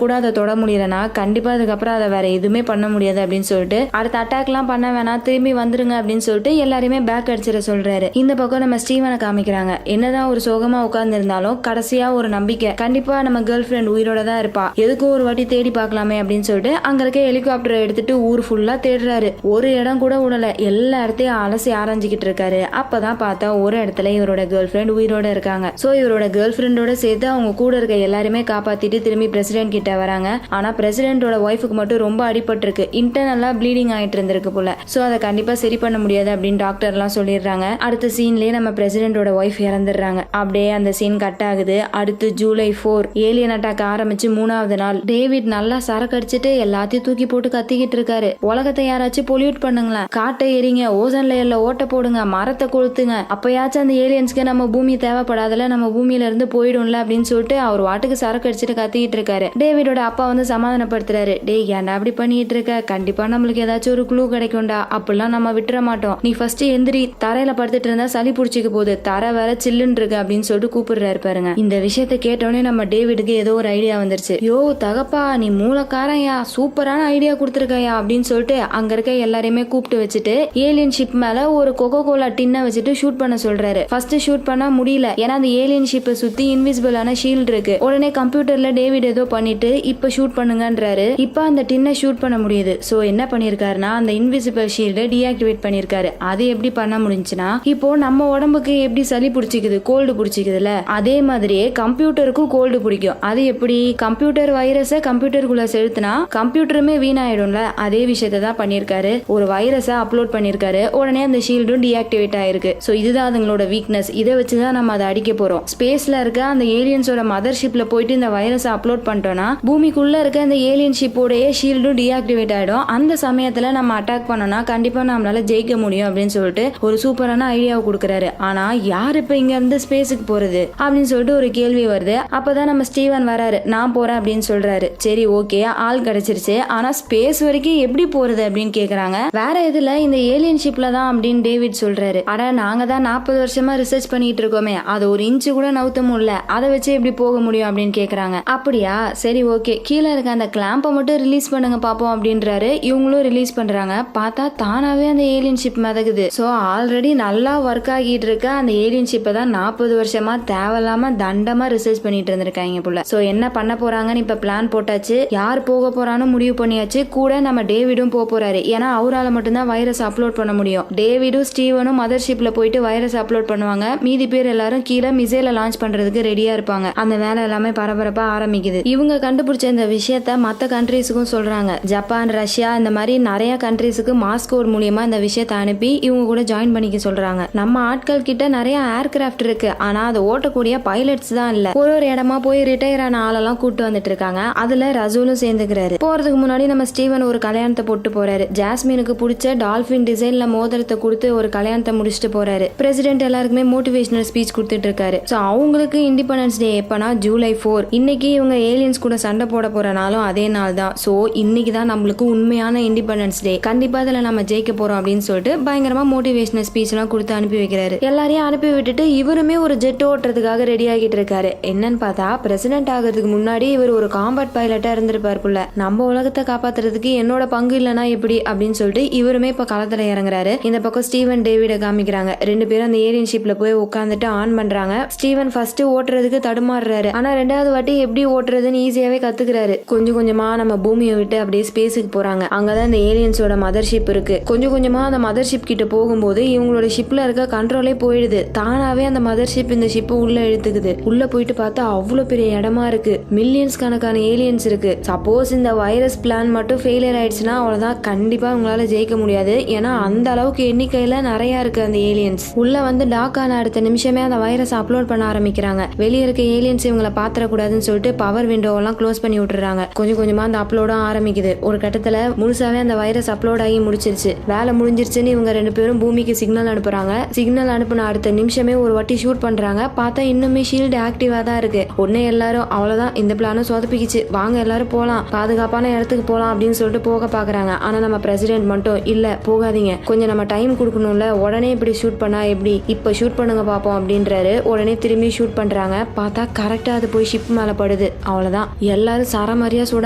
கூட அதை தொட முடியலன்னா கண்டிப்பா அதுக்கப்புறம் அதை வேற எதுவுமே பண்ண முடியாது அப்படின்னு சொல்லிட்டு அடுத்த அட்டாக் எல்லாம் பண்ண வேணாம், திரும்பி வந்துருங்க அப்படின்னு சொல்லிட்டு எல்லாருமே பேக் அடிச்சிட சொல்றாரு. இந்த பக்கம் நம்ம ஸ்டீவனை காமிக்கிறாங்க. என்னதான் ஒரு சோகமா உட்கார்ந்து இருந்தாலும் கடைசியா ஒரு நம்பிக்கை, கண்டிப்பா நம்ம கேர்ள் ஃபிரெண்ட் உயிரோட தான் இருப்பா, எதுக்கும் ஒரு வாட்டி தேடி பார்க்கலாமே அப்படின்னு சொல்லிட்டு அங்க இருக்க ஹெலிகாப்டரை எடுத்துட்டு ஊர் ஃபுல்லா தேடுறாரு. ஒரு இடம் கூட விடல, எல்லா இடத்தையும் அலசி ஆராய்ஞ்சிக்கிட்டு இருக்காரு. அப்பதான் பார்த்தா ஒரு இடத்துல இவரோட கேர்ள் ஃபிரெண்ட் உயிரோட இருக்காங்க. சோ இவரோட கேர்ள் ஃபிரெண்டோட சேர்த்து அவங்க கூட இருக்க எல்லாருமே காப்பாத்திட்டு திரும்பி பிரசிடென்ட் கிட்ட வராங்க. ஆனா பிரசிடென்டோட ஒய்ஃபுக்கு மட்டும் ரொம்ப அடிபட்டு இருக்கு. இன்டர்னலா ப்ளீடிங் ஆயிட்டு இருந்திருக்கு போல. சோ அதை கண்டிப்பா சரி பண்ண முடியாது அப்படின்னு டாக்டர் எல்லாம் சொல்லிடுறாங்க. அடுத்த சீன்லயே நம்ம பிரசிடென்டோட ஒய்ஃப் இறந்துடுறாங்க. அப்படியே அந்த சீன் கட் ஆகுது. அடுத்து ஜூலை 4 ஏலியன் அட்டாக் ஆரம்பிச்சு 3வது நாள். டேவிட் நல்லா சரக்கு அடிச்சுட்டு எல்லாத்தையும் தூக்கி போட்டு கத்திக்கிட்டு இருக்காரு. உலகத்தை யாராச்சும் பொல்யூட் பண்ணுங்களேன், காட்டை எரிங்க, ஓசன் லேயர்ல ஓட்ட போடுங்க, மரத்தை கொளுத்துங்க, அப்பயாச்சும் அந்த ஏலியன்ஸ்க்கு நம்ம பூமி தேவைப்படாதல, நம்ம பூமியில இருந்து போயிடும்ல அப்படின்னு சொல்லிட்டு அவர் வாட்டுக்கு சரக்கு அடிச்சுட்டு கத்திக்கிட்டு இருக்காரு. டேவிடோட அப்பா வந்து சமாதானப்படுத்துறாரு. டே ஏன்டா அப்படி பண்ணிட்டு இருக்க, கண்டிப்பா நம்மளுக்கு ஏதாச்சும் ஒரு க்ளூ கிடைக்கும்டா, அப்படிலாம் நம்ம விட்டுற மாட்டோம், நீ ஃபர்ஸ்ட் எந்திரி, தரையில படுத்துட்டு இருந்தா சளி புடிச்சிக்க போகுது, தரை வேற சில்லுன்னு இருக்கு அப்படின்னு சொல்லிட்டு கூப்பிடுறாரு பாருங்க. இந்த விஷயத்த கேட்டோடனே நம்ம டேவிடுக்கு ஏதோ ஒரு ஐடியா வந்துருச்சு. யோ தகப்பா, நீ மூலக்காரையா, சூப்பரான ஐடியா கொடுத்துருக்கையா அப்படின்னு சொல்லிட்டு அங்க இருக்க எல்லாரையுமே கூப்பிட்டு வச்சுட்டு ஏலியன் ஷிப் மேல ஒரு கொக்கோ கோலா டின்ன வச்சுட்டு ஷூட் பண்ண சொல்றாரு. ஃபர்ஸ்ட் ஷூட் பண்ணா முடியல, ஏன்னா அந்த ஏலியன் ஷிப்பை சுத்தி இன்விசிபிளான ஷீல்ட் இருக்கு. உடனே கம்ப்யூட்டர்ல டேவிட் ஏதோ பண்ணிட்டு இப்ப ஷூட் பண்ணுங்கன்றாரு. இப்ப அந்த டின்னை ஷூட் பண்ண முடியுது. சோ என்ன பண்ணிருக்காருன்னா அந்த இன்விசிபிள் ஷீல்டை டீஆக்டிவேட் பண்ணிருக்காரு. அது எப்படி பண்ண முடிஞ்சுன்னா, இப்போ நம்ம உடம்புக்கு எப்படி சளி பிடிச்சிக்குது, கோல்டு பிடிச்சிக்குதுல, அதே மாதிரியே கம்ப்யூட்டருக்கும் கோல்டு பிடிக்கும். அது எப்படி, கம்ப்யூட்டர் வைரஸை கம்ப்யூட்டருக்குள்ள செலுத்தினா கம்ப்யூட்டருமே வீணாயிடும்ல, அதே விஷயத்தை தான் பண்ணிருக்காரு. ஒரு வைரஸை அப்லோட் பண்ணிருக்காரு. உடனே அந்த ஷீல்டும் டீஆக்டிவேட் ஆயிருக்கு. சோ இதுதான் அதுங்களோட வீக்னஸ். இதை வச்சுதான் நம்ம அதை அடிக்க போறோம். ஸ்பேஸ்ல இருக்க அந்த ஏலியன்ஸோட மதர் ஷிப்ல போயிட்டு இந்த வைரஸை அப்லோட் பண்ணிட்டோம்னா பூமிக்குள்ள இருக்க இந்த ஏலியன் ஷிப்போடைய ஷீல்டும் டீஆக்டிவேட் ஆயிடும். அந்த சமயத்துல நம்ம அட்டாக் பண்ணோம்னா கண்டிப்பா நம்மளால ஜெயிக்க முடியும் அப்படின்னு சொல்லிட்டு ஒரு சூப்பரான ஐடியாவை கொடுக்குறாரு. ஆனா யார் இப்ப இங்க இருந்து ஸ்பேஸுக்கு போறது அப்படின்னு சொல்லிட்டு ஒரு கேள்வி வருது. அப்பதான் நம்ம ஸ்டீவன் வராரு. நான் போறேன் அப்படின்னு சொல்றாரு. சரி ஓகே, ஆள் கிடைச்சிருச்சு, ஆனா ஸ்பேஸ் வரைக்கும் எப்படி போறது அப்படின்னு கேக்குறாங்க. வேற எதுல, இந்த ஏலியன் ஷிப்ல தான் அப்படின்னு டேவிட் சொல்றாரு. அட நாங்க தான் 40 வருஷமா ரிசர்ச் பண்ணிட்டு இருக்கோமே, அது ஒரு இன்ச்சு கூட நவுத்த முடியல, அதை வச்சு எப்படி போக முடியும் அப்படின்னு கேக்குறாங்க. அப்படியா, சரி ஓகே, கீழே இருக்க அந்த கிளாம்பை மட்டும் ரிலீஸ் பண்ணுங்க பாப்போம் அப்படின்றாரு. இவங்களும் ரிலீஸ் பண்றாங்க. பார்த்தா தானாவே அந்த ஏலியன் ஷிப் மிதக்குது. சோ ஆல்ரெடி நல்லா ஒர்க் ஆகிட்டு இருக்க அந்த ஏலியன் ஷிப்பை தான் 40 வருஷமா தேவையில்லாம தண்டமா ரிசர்ச் பண்ணிட்டு இருந்திருக்காங்க போல. சோ என்ன பண்ண போறாங்கன்னு இப்ப பிளான் போட்டாச்சு. யார் போக போறான்னு முடிவு பண்ணியாச்சு. கூட நம்ம டேவிடும் போக போறாரு. ஏன்னா அவரால் மட்டும்தான் வைரஸ் அப்லோட் பண்ண முடியும். டேவிடும் ஸ்டீவனும் மதர் ஷிப்ல போயிட்டு வைரஸ் அப்லோட் பண்ணுவாங்க. மீதி பேர் எல்லாரும் கீழே மிசைல லான்ச் பண்றதுக்கு ரெடியா இருப்பாங்க. அந்த வேலை எல்லாமே பரபரப்பா ஆரம்பிக்குது. இவங்க கண்டுபிடிச்ச இந்த விஷயத்த மத்த கண்ட்ரீஸுக்கும் சொல்றாங்க. ஜப்பான், ரஷ்யா, இந்த மாதிரி நிறைய கண்ட்ரீஸுக்கு மாஸ்கோர் மூலியமா இந்த விஷயத்த அனுப்பி இவங்க கூட ஜாயின் பண்ணிக்க சொல்றாங்க. நம்ம ஆட்கள் கிட்ட நிறைய ஏர்கிராஃப்ட் இருக்கு, ஆனா அதை ஓட்டக்கூடிய பைலட்ஸ் தான் இல்ல. ஒரு இடமா போய் ரிட்டையர் ஆன ஆளெல்லாம் கூட்டு வந்துட்டு இருக்காங்க. அதுல ரசூலும் சேர்ந்துக்கிறாரு. போறதுக்கு முன்னாடி நம்ம ஸ்டீவன் ஒரு கல்யாணத்தை போட்டு போறாரு. ஜாஸ்மினுக்கு பிடிச்ச டால்பின் டிசைன்ல மோதிரத்தை கொடுத்து ஒரு கல்யாணத்தை முடிச்சுட்டு போறாரு. பிரசிடென்ட் எல்லாருக்குமே மோட்டிவேஷனல் ஸ்பீச் கொடுத்துட்டு இருக்காரு. சோ அவங்களுக்கு இண்டிபெண்டன்ஸ் டே எப்பனா ஜூலை 4. இன்னைக்கு இவங்க ஏலியன்ஸ் கூட சண்டை போட போற நாளும் அதே நாள் தான். சோ இன்னைக்கு தான் நம்மளுக்கு உண்மையான இண்டிபெண்டன்ஸ் டே, கண்டிப்பா இதுல நம்ம ஜெயிக்க போறோம் அப்படின்னு சொல்லிட்டு பயங்கரமா மோட்டிவேஷனல் ஸ்பீச் எல்லாம் கொடுத்து அனுப்பி வைக்கிறாரு. எல்லாரையும் அனுப்பி விட்டுட்டு இவருமே ஒரு ஜெட் ஓட்டுறதுக்காக ரெடி ஆகிட்டு இருக்காரு. என்னன்னு பார்த்தா பிரசிடென்ட் ஆகிறதுக்கு முன்னாடி இவர் ஒரு காம்பேட் பைலட்டா இருந்திருப்பார் போல. நம்ம உலகத்தை காப்பாத்துறதுக்கு என்னோட பங்கு இல்லைன்னா எப்படி அப்படின்னு சொல்லிட்டு இவருமே இப்ப களத்துல இறங்குறாரு. இந்த பக்கம் ஸ்டீவன் டேவிட காமிக்கிறாங்க. ரெண்டு பேரும் அந்த ஏலியன் ஷிப்ல போய் உட்காந்துட்டு ஆன் பண்றாங்க. ஸ்டீவன் ஃபர்ஸ்ட் ஓட்டுறதுக்கு தடுமாறுறாரு. ஆனா ரெண்டாவது வாட்டி எப்படி ஓட்டுறதுன்னு ஈஸியாவே கத்துக்கிறாரு. கொஞ்சம் கொஞ்சமா நம்ம பூமியை விட்டு அப்படியே ஸ்பேஸுக்கு போறாங்க. அங்கதான் இந்த ஏலியன்ஸோட மதர் ஷிப் இருக்கு. கொஞ்சம் கொஞ்சமா அந்த மதர் ஷிப் கிட்ட போகும்போது இவங்களோட ஷிப்ல இருக்க கண்ட்ரோலே போயிடுது. தானாவே அந்த மதர் ஷிப் இந்த ஷிப் உள்ள இழுத்துக்குது. உள்ள போயிட்டு பார்த்தா அவ்வளவு பெரிய இடமா இருக்கு. மில்லியன்ஸ் கணக்கான ஏலியன்ஸ் இருக்கு. சப்போஸ் இந்த வைரஸ் பிளான் மட்டும் ஃபெயிலியர் ஆயிடுச்சுன்னா அவ்வளவுதான், கண்டிப்பா உங்களால ஜெயிக்க முடியாது. ஏன்னா அந்த அளவுக்கு எண்ணிக்கையில நிறைய இருக்கு அந்த ஏலியன்ஸ். உள்ள வந்து டாக் ஆன அடுத்த நிமிஷமே அந்த வைரஸ் அப்லோட் பண்ண ஆரம்பிக்கிறாங்க. வெளியே இருக்க ஏலியன்ஸ் இவங்களை பாத்திரக்கூடாதுன்னு சொல்லிட்டு பவர் விண்டோ எல்லாம் க்ளோஸ் பண்ணி விட்டுறாங்க. கொஞ்சம் கொஞ்சமா அந்த அப்லோடும் ஆரம்பிக்குது. ஒரு கட்டத்துல முழுசாவே அந்த வைரஸ் அப்லோட் ஆகி முடிச்சிருச்சு. வேலை முடிஞ்சிருச்சுன்னு இவங்க 2 பேரும் பூமிக்கு சிக்னல் அனுப்புறாங்க. சிக்னல் அனுப்புன அடுத்த நிமிஷமே ஒரு வாட்டி ஷூட் பண்றாங்க. பார்த்தா இன்னுமே ஷீல்டு ஆக்டிவா தான் இருக்கு. உடனே எல்லாரும் அவ்வளவுதான், இந்த பிளானும் சொதப்பிக்கிச்சு, வாங்க எல்லாரும் போலாம், பாதுகாப்பான இடத்துக்கு போலாம் அப்படின்னு சொல்லிட்டு போக பாக்குறாங்க. ஆனா நம்ம பிரசிடென்ட் மட்டும் இல்ல, போகாதீங்க, கொஞ்சம் நம்ம டைம் கொடுக்கணும்ல, உடனே இப்படி ஷூட் பண்ணா எப்படி, இப்ப ஷூட் பண்ணுங்க பாப்போம் அப்படின்றாரு. உடனே திரும்பி ஷூட் பண்றாங்க. பார்த்தா கரெக்டா அது போய் ஷிப் மேல படுது. அவ்வளவுதான், எல்லாரும் சரமாரியா சுட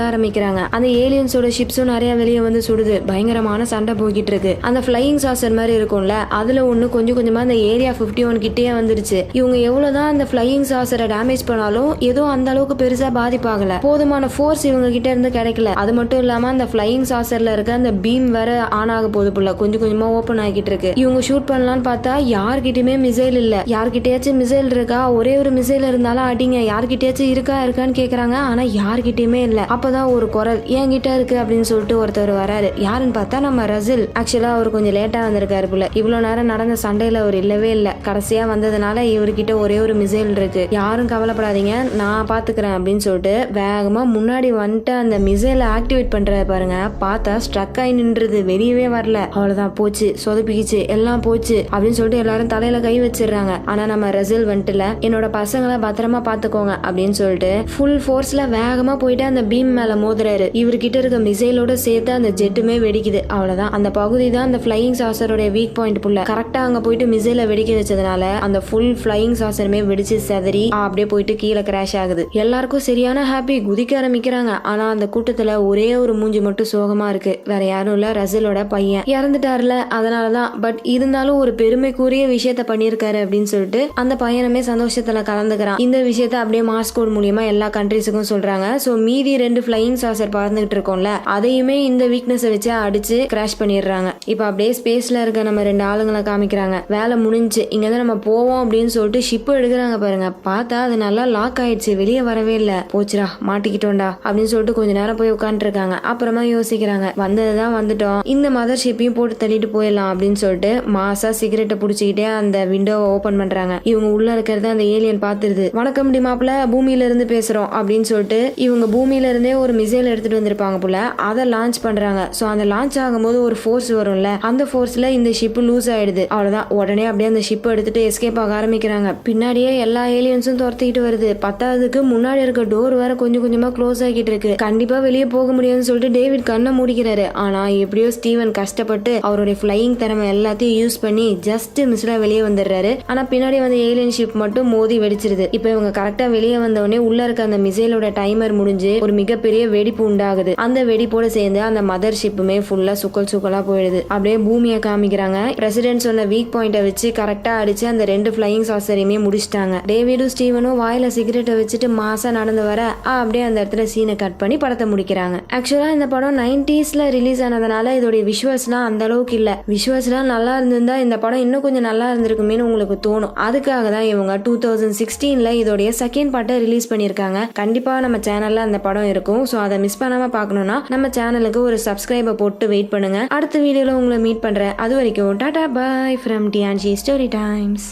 ஆரம்பிக்கிறாங்க. அந்த ஏலியன்ஸோட ஷிப்ஸும் நிறைய வெளியே வந்து சுடுது. பயங்கரமான சண்டை போய்கிட்டு இருக்கு. அந்த ஃபிளையிங் சாசர் மாதிரி இருக்கும்ல, அதுல ஒண்ணு கொஞ்சம் கொஞ்சமா அந்த ஏரியா 51 கிட்டே வந்துருச்சு. இவங்க எவ்வளவுதான் அந்த ஃபிளையிங் சாசரை டேமேஜ் பண்ணாலும் ஏதோ அந்த அளவுக்கு பெருசா பாதிப்பாகல. போதுமான ஃபோர்ஸ் இவங்க கிட்ட இருந்து கிடைக்கல. அது மட்டும் இல்லாம அந்த ஃபிளையிங் சாசர்ல இருக்க அந்த பீம் வேற ஆன் ஆக போகுது புள்ள, கொஞ்சம் கொஞ்சமா ஓபன் ஆகிட்டு இருக்கு. இவங்க ஷூட் பண்ணலாம்னு பார்த்தா யார்கிட்டயுமே மிசைல் இல்ல. யார்கிட்டயாச்சும் மிசைல் இருக்கா, ஒரே ஒரு மிசைல் இருந்தாலும் அடிங்க, யார்கிட்டயாச்சும் இருக்கான்னு கேக்குறாங்க. ஆனா யார்கிட்டயுமே இல்ல. அப்பதான் ஒரு குரல் என்கிட்ட இருக்கு அப்படின்னு சொல்லிட்டு ஒருத்தர் வராரு. யாருன்னு பார்த்தா நம்ம ரசில். ஆக்சுவலா அவர் கொஞ்சம் லேட்டா வந்திருக்காரு புள்ள. இவ்வளவு நேரம் நடந்த சண்டையில அவர் இல்லவே இல்ல. கடைசியா வந்ததுனால இவர்கிட்ட ஒரே ஒரு மிசைல் இருக்கு, யாரும் கவலைப்படாதீங்க, நான் பாத்துக்கிறேன் அப்படின்னு சொல்லிட்டு வேகமா முன்னாடி வந்துட்டு அந்த மிசைலை ஆக்டிவேட் பண்ற பாருங்க. பார்த்தா ஸ்ட்ரக் ஆகி நின்றது, வெளியவே வரல. அவ்வளவுதான், போச்சு, சொதப்பிக்கிச்சு, எல்லாம் போச்சு அப்படின்னு சொல்லிட்டு எல்லாரும் தலையில கை வச்சிடுறாங்க. ஆனா நம்ம ரசில் வந்துட்டுல, என்னோட பசங்களை பத்திரமா பாத்துக்கோங்க அப்படின்னு சொல்லிட்டு ஃபுல் ஃபோர்ஸ்ல வேகமா போயிட்டு அந்த பீம் மேல மோதுறாரு. இவர்கிட்ட இருக்க மிசைலோட சேர்த்து அந்த ஜெட்டுமே வெடிக்குது. அவ்வளவுதான், அந்த பகுதி தான் அந்த ஃபிளையிங் சாசரோட வீக் பாயிண்ட் புள்ள. கரெக்டா அங்க போயிட்டு மிசைலை வெடிக்க வச்சதுனால அந்த ஃபுல் ஃபிளையிங் சாசருமே வெடிச்சு செதறி அப்படியே போயிட்டு கீழே கிராஷ் ஆகுது. எல்லாருக்கும் சரியான ஹாப்பி, குதிக்க ஆரம்பிக்கிறாங்க. ஆனா அந்த கூட்டத்துல ஒரே ஒரு மூஞ்சி மட்டும் சோகமா இருக்கு. வேற யாரும் இல்ல, ரசிலோட பையன் இறந்துட்டாருல, அதனாலதான். பட் இருந்தாலும் ஒரு பெருமைக்குரிய விஷயத்த பண்ணிருக்காரு அப்படின்னு சொல்லிட்டு அந்த பையனுமே சந்தோஷத்துல கலந்துக்கிறான். இந்த விஷயத்த அப்படியே மாஸ்கோட் மூலியமா எல்லா கண்ட்ரிஸுக்கும் சொல்றாங்க. சோ மீதி 2 ஃபிளையிங் சாசர் பறந்துகிட்டு இருக்கோம்ல, அதையுமே இந்த வீக்னஸ் வச்சு அடிச்சு கிராஷ் பண்ணிடுறாங்க. இப்ப அப்படியே ஸ்பேஸ்ல இருக்க நம்ம 2 ஆளுங்களை காமிக்கிறாங்க. வேலை முடிஞ்சு இங்கதான் நம்ம போவோம் அப்படின்னு சொல்லிட்டு ஷிப் எடுக்கிறாங்க பாருங்க. பார்த்தா அது நல்லா லாக் ஆயிடுச்சு, வெளியே வரவே இல்ல. போச்சுடா, மாட்டிக்கிட்டோம்டா அப்படின்னு சொல்லிட்டு கொஞ்ச நேரம் போய் உட்காந்துட்டு இருக்காங்க. அப்புறமா யோசிக்கிறாங்க, வந்ததுதான் வந்துட்டோம், இந்த மதர் ஷிப்பையும் போட்டு தள்ளிட்டு போயிடலாம் அப்படின்னு சொல்லிட்டு மாசா சிகரெட்டை புடிச்சுக்கிட்டே அந்த விண்டோவை ஓபன் பண்றாங்க. இவங்க உள்ள இருக்கிறது அந்த ஏலியன் பாத்துருது. வணக்கம் டி மாப்ள, பூமியில இருந்து பேசுறோம் அப்படின்னு சொல்லிட்டு இவங்க பூமியில இருந்தே ஒரு மிசைல் எடுத்துட்டு வந்திருப்பாங்க போல, அதை லான்ச் பண்றாங்க. சோ அந்த லான்ச் ஆகும்போது ஒரு ஃபோர்ஸ் வரும்ல, அந்த ஃபோர்ஸ்ல இந்த ஷிப் லூஸ் ஆயிடுது. அவ்வளவுதான், உடனே அப்படியே அந்த ஷிப் எடுத்துட்டு எஸ்கேப் ஆக ஆரம்பிக்கிறாங்க. பின்னாடியே எல்லா ஏலியன்ஸும் துரத்திக்கிட்டு வருது. பத்தாவதுக்கு முன்னாடி இருக்க டோர் வேற கொஞ்சம் கொஞ்சமா க்ளோஸ் ஆகிட்டு இருக்கு. கண்டிப்பா வெளியே போக முடியும்னு சொல்லிட்டு டேவிட் கண்ணை மூடிக்கிறாரு. ஆனா எப்படியோ ஸ்டீவன் கஷ்டப்பட்டு அவருடைய ஃபிளையிங் திறமை எல்லாத்தையும் யூஸ் பண்ணி ஜஸ்ட் மிஸ்ல வெளியே வந்துடுறாரு. ஆனா பின்னாடி வந்த ஏலியன் ஷிப் மட்டும் மோதி வெடிச்சிருது. இப்ப இவங்க கரெக்டா வெளியே வந்தவொடனே உள்ள இருக்க அந்த மிசைலோட டைமர் முடிஞ்சு ஒரு மிகப்பெரிய வெடிப்பு உண்டாகுது. அந்த வெடிப்போட சேர்ந்து அந்த மதர் ஷிப்புமே ஃபுல்லா சுக்கலா போயிடுது. அப்படியே பூமியை காமிக்கிறாங்க. பிரசிடென்ட் சொன்ன வீக் பாயிண்ட வச்சு கரெக்டா அடிச்சு அந்த 2 ஃபிளையிங் சாசரையுமே முடிச்சிட்டாங்க. டேவிடும் ஸ்டீவனும் வாயில சிகரெட்டை வச்சுட்டு மாசா நடந்து வர அப்படியே அந்த இடத்துல சீனை கட் பண்ணி படத்தை முடிக்கிறாங்க. ஆக்சுவலா இந்த படம் 90sல ரிலீஸ் ஆனதுனால இதோடைய விஷுவல்ஸ்லாம் அந்த அளவுக்கு இல்ல. விஷுவல்ஸ்லாம் நல்லா இருந்திருந்தா இந்த படம் இன்னும் கொஞ்சம் நல்லா இருந்திருக்குமேனு உங்களுக்கு தோணும். அதுக்காக தான் இவங்க 2016ல இதோடைய செகண்ட் பார்ட்டை ரிலீஸ் பண்ணிருக்காங்க. கண்டிப்பா நம்ம சேனல்ல அந்த படம் இருக்கும். சோ அதை மிஸ் பண்ணாம பார்க்கணும்னா நம்ம சேனலுக்கு ஒரு சப்ஸ்கிரைபை போட்டு வெயிட் பண்ணுங்க. அடுத்த வீடியோல உங்களை மீட் பண்றேன். அது வரைக்கும் tata bye from TNG story times.